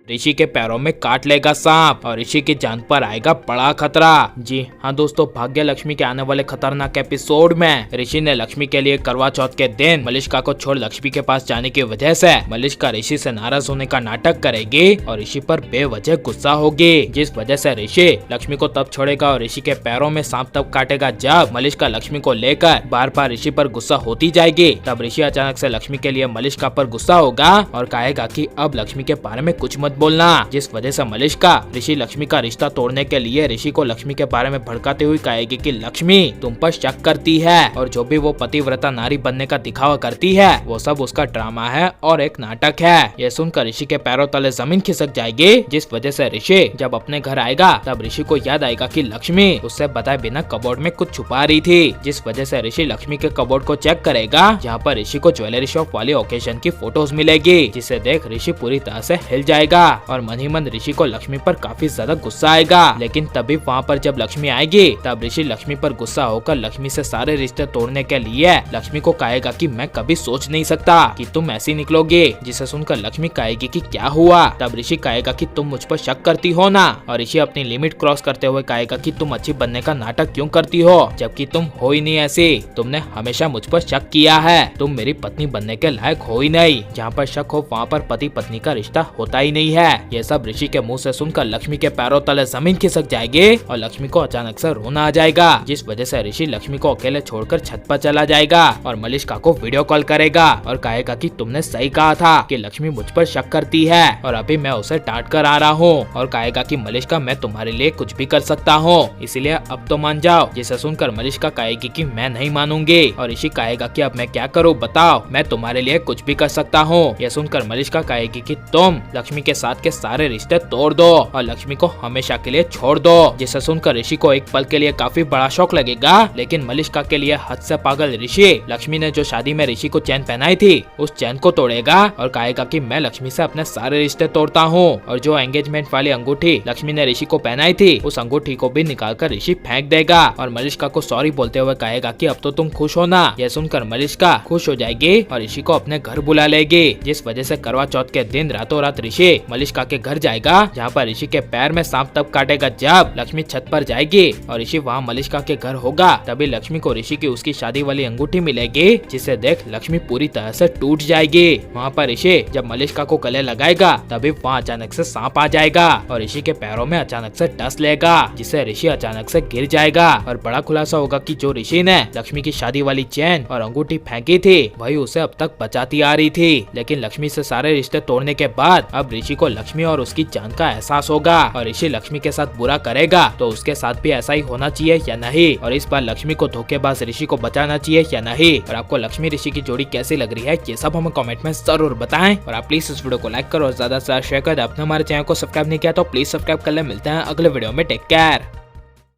ऋषि के पैरों में काट लेगा सांप और ऋषि की जान पर आएगा बड़ा खतरा। जी हाँ दोस्तों, भाग्य लक्ष्मी के आने वाले खतरनाक एपिसोड में ऋषि ने लक्ष्मी के लिए करवा चौथ के दिन मलिष्का को छोड़ लक्ष्मी के पास जाने की वजह से मलिष्का ऋषि से नाराज होने का नाटक करेगी और ऋषि पर बेवजह गुस्सा होगी, जिस वजह से ऋषि लक्ष्मी को तब छोड़ेगा और ऋषि के पैरों में सांप तब काटेगा जब मलिष्का लक्ष्मी को लेकर बार बार ऋषि पर गुस्सा होती जाएगी। तब ऋषि अचानक से लक्ष्मी के लिए मलिष्का पर गुस्सा होगा और कहेगा कि अब लक्ष्मी के बारे में कुछ मत बोलना, जिस वजह से मलिष्का ऋषि लक्ष्मी का रिश्ता तोड़ने के लिए ऋषि को लक्ष्मी के बारे में भड़काते हुए कहेगी कि लक्ष्मी तुम पर शक करती है और जो भी वो पतिव्रता नारी बनने का दिखावा करती है वो सब उसका ड्रामा है और एक नाटक है। ये सुनकर ऋषि के पैरों तले जमीन खिसक जाएगी, जिस वजह से ऋषि जब अपने घर आएगा तब ऋषि को याद आएगा कि लक्ष्मी उससे बताए बिना कबोर्ड में कुछ छुपा रही थी, जिस वजह से ऋषि लक्ष्मी के कबोर्ड को चेक करेगा जहाँ पर ऋषि को ज्वेलरी शॉप वाले ओकेजन की फोटोज मिलेगी, जिसे देख ऋषि पूरी तरह से हिल जाएगा और मन ही मन ऋषि को लक्ष्मी पर काफी ज्यादा गुस्सा आएगा। लेकिन तभी वहाँ पर जब लक्ष्मी आएगी तब ऋषि लक्ष्मी पर गुस्सा होकर लक्ष्मी से सारे रिश्ते तोड़ने के लिए लक्ष्मी को कहेगा कि मैं कभी सोच नहीं सकता कि तुम ऐसी निकलोगे, जिसे सुनकर लक्ष्मी कहेगी कि क्या हुआ। तब ऋषि कहेगा कि तुम मुझ पर शक करती हो ना, और ऋषि अपनी लिमिट क्रॉस करते हुए कहेगा कि तुम अच्छी बनने का नाटक क्यों करती हो जबकि तुम हो ही नहीं ऐसी, तुमने हमेशा मुझ पर शक किया है, तुम मेरी पत्नी बनने के लायक हो ही नहीं, जहाँ पर शक हो वहाँ पर पति पत्नी का रिश्ता होता ही नहीं है। ये सब ऋषि के मुंह से सुनकर लक्ष्मी के पैरों तले जमीन खिसक जाएगी और लक्ष्मी को अचानक से रोना आ जाएगा, जिस वजह से ऋषि लक्ष्मी को अकेले छोड़कर छत पर चला जाएगा और मलिष्का को वीडियो कॉल करेगा और कहेगा कि तुमने सही कहा था कि लक्ष्मी मुझ पर शक करती है और अभी मैं उसे डांट कर आ रहा हूँ, और कहेगा कि मलिष्का मैं तुम्हारे लिए कुछ भी कर सकता हूँ, इसलिए अब तो मान जाओ। जिसे सुनकर मलिष्का कहेगी कि मैं नहीं मानूंगी और ऋषि कहेगा कि अब मैं क्या करूँ बताओ, मैं तुम्हारे लिए कुछ भी कर सकता हूँ। यह सुनकर मलिष्का कहेगी कि तुम लक्ष्मी के साथ के सारे रिश्ते तोड़ दो और लक्ष्मी को हमेशा के लिए छोड़ दो। जिसे सुनकर ऋषि को एक पल के लिए काफी बड़ा शौक लगेगा, लेकिन मलिष्का के लिए हद से पागल ऋषि लक्ष्मी ने जो शादी में ऋषि को चैन पहनाई थी उस चैन को तोड़ेगा और कहेगा कि मैं लक्ष्मी से अपने सारे रिश्ते तोड़ता हूँ, और जो एंगेजमेंट वाली अंगूठी लक्ष्मी ने ऋषि को पहनाई थी उस अंगूठी को भी निकाल कर ऋषि फेंक देगा और मलिष्का को सॉरी बोलते हुए कहेगा कि अब तो तुम खुश हो ना। यह सुनकर मलिष्का खुश हो जाएगी और ऋषि को अपने घर बुला लेगी, जिस वजह से करवा चौथ के दिन रातों रात ऋषि मलिष्का के घर जाएगा, जहाँ पर ऋषि के पैर में सांप तब काटेगा जब लक्ष्मी छत पर जाएगी और ऋषि वहाँ मलिष्का के घर होगा। तभी लक्ष्मी को ऋषि की उसकी शादी वाली अंगूठी मिलेगी, जिसे देख लक्ष्मी पूरी तरह से टूट जाएगी। वहाँ पर ऋषि जब मलिष्का को गले लगाएगा तभी वहाँ अचानक से सांप आ जाएगा और ऋषि के पैरों में अचानक से डस लेगा, जिससे ऋषि अचानक से गिर जाएगा और बड़ा खुलासा होगा कि जो ऋषि ने लक्ष्मी की शादी वाली चैन और अंगूठी फेंकी थी वही उसे अब तक बचाती आ रही थी। लेकिन लक्ष्मी से सारे रिश्ते तोड़ने के बाद अब ऋषि को लक्ष्मी और उसकी जान का एहसास होगा और ऋषि लक्ष्मी के साथ बुरा करेगा तो उसके साथ भी ऐसा ही होना चाहिए या नहीं, और इस बार लक्ष्मी को धोखेबाज ऋषि को बचाना चाहिए या नहीं। और आपको लक्ष्मी ऋषि की जोड़ी कैसी लग रही है ये सब हमें कमेंट में जरूर बताएं, और आप प्लीज इस वीडियो को लाइक करो और ज्यादा से ज्यादा शेयर कर दे। आपने हमारे चैनल को सब्सक्राइब नहीं किया तो प्लीज सब्सक्राइब कर ले। मिलते हैं अगले वीडियो में, टेक केयर।